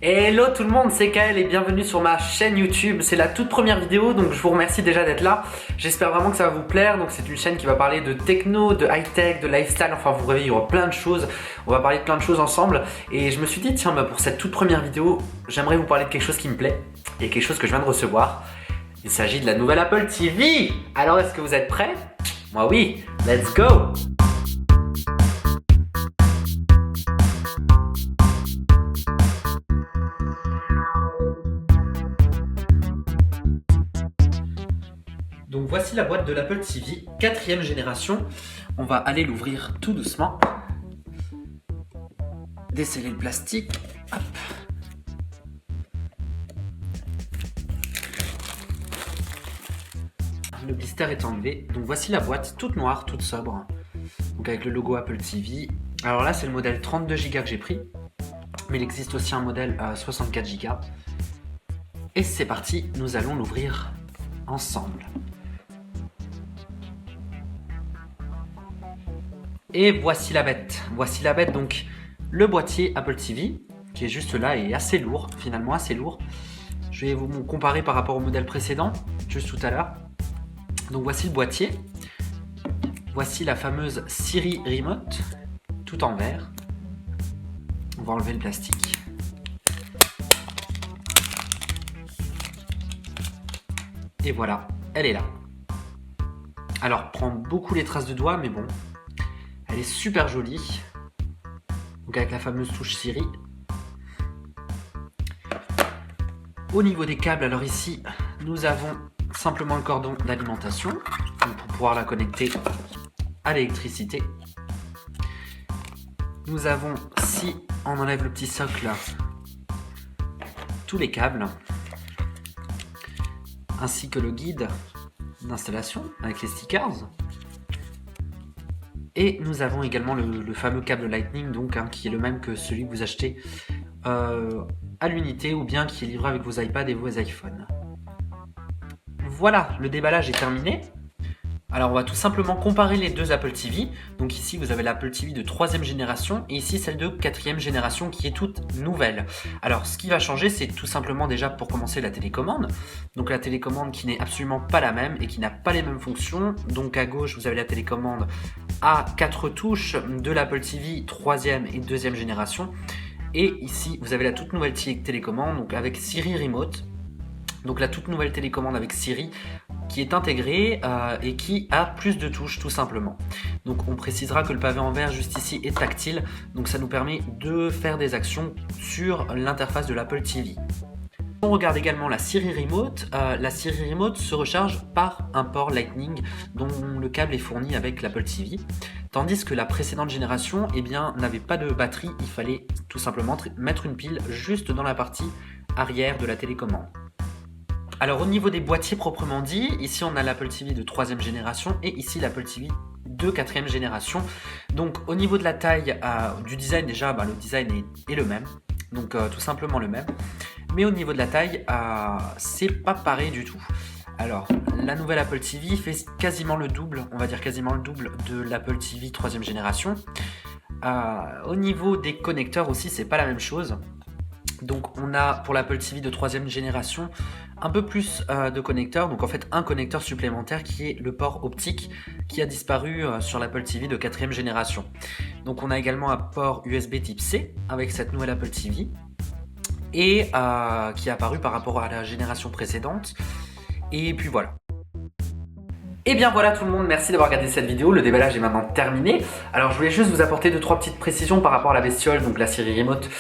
Hello tout le monde, c'est Kael et bienvenue sur ma chaîne YouTube. C'est la toute première vidéo, donc je vous remercie déjà d'être là. J'espère vraiment que ça va vous plaire. Donc c'est une chaîne qui va parler de techno, de high-tech, de lifestyle, enfin vous verrez, il y aura plein de choses. On va parler de plein de choses ensemble. Et je me suis dit, tiens, pour cette toute première vidéo, j'aimerais vous parler de quelque chose qui me plaît et quelque chose que je viens de recevoir. Il s'agit de la nouvelle Apple TV. Alors est-ce que vous êtes prêts? Moi oui, let's go! Donc voici la boîte de l'Apple TV, 4e génération. On va aller l'ouvrir tout doucement. Desceller le plastique. Hop. Le blister est enlevé. Donc voici la boîte toute noire, toute sobre. Donc avec le logo Apple TV. Alors là c'est le modèle 32 Go que j'ai pris. Mais il existe aussi un modèle 64 Go. Et c'est parti, nous allons l'ouvrir ensemble. Et voici la bête, donc le boîtier Apple TV qui est juste là et assez lourd, finalement assez lourd. Je vais vous comparer par rapport au modèle précédent, juste tout à l'heure. Donc voici le boîtier, voici la fameuse Siri Remote, tout en verre. On va enlever le plastique. Et voilà, elle est là. Alors, prend beaucoup les traces de doigts, mais bon. Elle est super jolie, donc avec la fameuse touche Siri. Au niveau des câbles, alors ici, nous avons simplement le cordon d'alimentation pour pouvoir la connecter à l'électricité. Nous avons, si on enlève le petit socle, tous les câbles, ainsi que le guide d'installation avec les stickers. Et nous avons également le fameux câble Lightning, donc qui est le même que celui que vous achetez à l'unité ou bien qui est livré avec vos iPads et vos iPhones. Voilà, le déballage est terminé. Alors on va tout simplement comparer les deux Apple TV. Donc ici vous avez l'Apple TV de 3e génération et ici celle de 4e génération qui est toute nouvelle. Alors ce qui va changer, c'est tout simplement déjà pour commencer la télécommande. Donc la télécommande qui n'est absolument pas la même et qui n'a pas les mêmes fonctions. Donc à gauche vous avez la télécommande à 4 touches de l'Apple TV 3e et 2e génération. Et ici vous avez la toute nouvelle télécommande donc avec Siri Remote. Donc la toute nouvelle télécommande avec Siri qui est intégrée et qui a plus de touches tout simplement. Donc on précisera que le pavé en verre juste ici est tactile, donc ça nous permet de faire des actions sur l'interface de l'Apple TV. On regarde également la Siri Remote. La Siri Remote se recharge par un port Lightning dont le câble est fourni avec l'Apple TV. Tandis que la précédente génération n'avait pas de batterie, il fallait tout simplement mettre une pile juste dans la partie arrière de la télécommande. Alors au niveau des boîtiers proprement dit, ici on a l'Apple TV de 3e génération et ici l'Apple TV de 4e génération. Donc au niveau de la taille, du design déjà, le design est le même, donc tout simplement le même. Mais au niveau de la taille, c'est pas pareil du tout. Alors la nouvelle Apple TV fait quasiment le double, on va dire quasiment le double de l'Apple TV 3e génération. Au niveau des connecteurs aussi, c'est pas la même chose. Donc on a pour l'Apple TV de 3e génération un peu plus de connecteurs, donc en fait un connecteur supplémentaire qui est le port optique qui a disparu sur l'Apple TV de 4e génération. Donc on a également un port USB type C avec cette nouvelle Apple TV et qui est apparu par rapport à la génération précédente. Et puis voilà. Et bien voilà tout le monde, merci d'avoir regardé cette vidéo, le déballage est maintenant terminé. Alors je voulais juste vous apporter 2-3 petites précisions par rapport à la bestiole, donc la Siri Remote.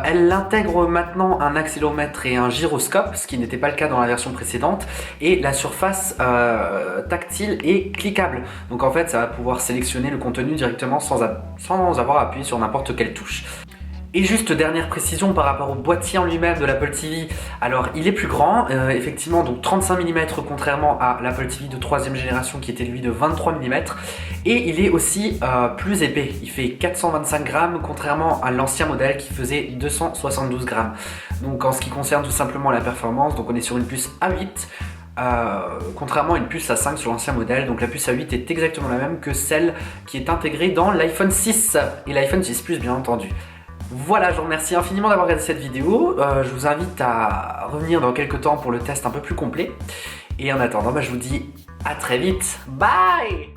Elle intègre maintenant un accéléromètre et un gyroscope, ce qui n'était pas le cas dans la version précédente. Et la surface tactile est cliquable. Donc en fait ça va pouvoir sélectionner le contenu directement sans avoir appuyé sur n'importe quelle touche. Et juste dernière précision par rapport au boîtier en lui-même de l'Apple TV, alors il est plus grand, effectivement donc 35 mm contrairement à l'Apple TV de 3e génération qui était lui de 23 mm et il est aussi plus épais, il fait 425 grammes contrairement à l'ancien modèle qui faisait 272 grammes. Donc en ce qui concerne tout simplement la performance, donc on est sur une puce A8, contrairement à une puce A5 sur l'ancien modèle, donc la puce A8 est exactement la même que celle qui est intégrée dans l'iPhone 6 et l'iPhone 6 Plus bien entendu. Voilà, je vous remercie infiniment d'avoir regardé cette vidéo. Je vous invite à revenir dans quelques temps pour le test un peu plus complet. Et en attendant, je vous dis à très vite. Bye!